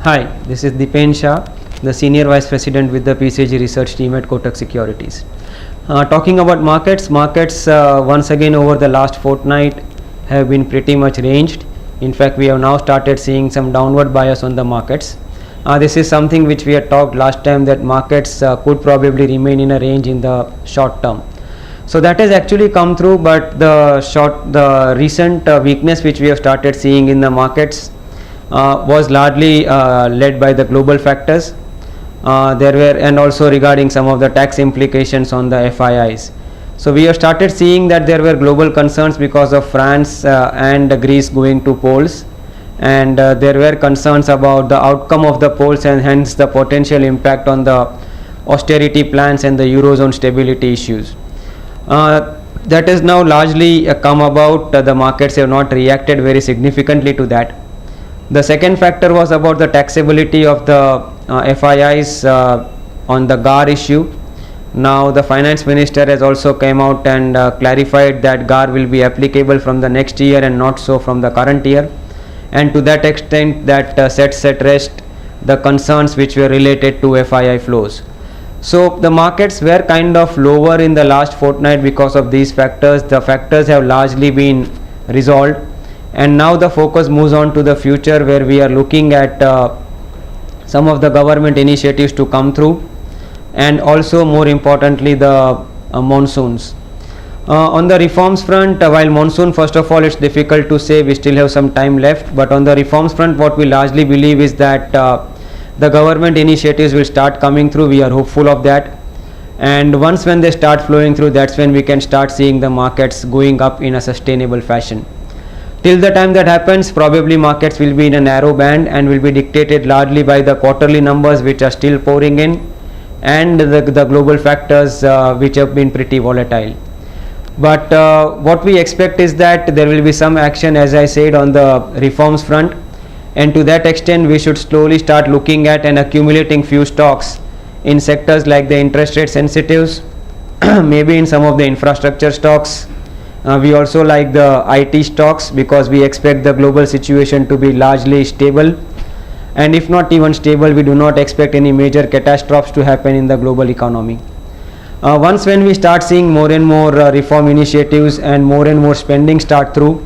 Hi, this is Dipen Shah, the Senior Vice President with the PCG Research Team at Kotak Securities. Talking about markets, once again over the last fortnight have been pretty much ranged. In fact, we have now started seeing some downward bias on the markets. This is something which we had talked last time, that markets could probably remain in a range in the short term. So that has actually come through, but the recent weakness which we have started seeing in the markets was largely led by the global factors. And also regarding some of the tax implications on the FIIs. So we have started seeing that there were global concerns because of France and Greece going to polls, and there were concerns about the outcome of the polls and hence the potential impact on the austerity plans and the Eurozone stability issues. That has now largely come about. The markets have not reacted very significantly to that. The second factor was about the taxability of the FIIs on the GAR issue. Now the finance minister has also came out and clarified that GAR will be applicable from the next year and not so from the current year, and to that extent that sets at rest the concerns which were related to FII flows. So the markets were kind of lower in the last fortnight because of these factors. The factors have largely been resolved, and now the focus moves on to the future, where we are looking at some of the government initiatives to come through, and also more importantly the monsoons. On the reforms front, while monsoon, first of all, it's difficult to say, we still have some time left, but on the reforms front, what we largely believe is that the government initiatives will start coming through. We are hopeful of that, and once when they start flowing through, that's when we can start seeing the markets going up in a sustainable fashion. Till the time that happens, probably markets will be in a narrow band and will be dictated largely by the quarterly numbers which are still pouring in, and the global factors which have been pretty volatile. But what we expect is that there will be some action, as I said, on the reforms front, and to that extent we should slowly start looking at and accumulating few stocks in sectors like the interest rate sensitives, maybe in some of the infrastructure stocks. We also like the IT stocks because we expect the global situation to be largely stable, and if not even stable, we do not expect any major catastrophes to happen in the global economy. Once when we start seeing more and more reform initiatives and more spending start through,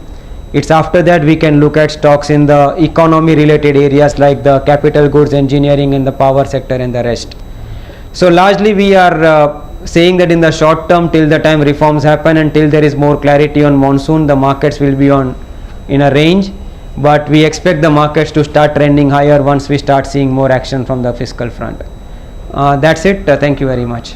it's after that we can look at stocks in the economy related areas like the capital goods, engineering, and the power sector and the rest. So largely we are saying that in the short term, till the time reforms happen, until there is more clarity on monsoon, the markets will be in a range, but we expect the markets to start trending higher once we start seeing more action from the fiscal front. That's it. Thank you very much.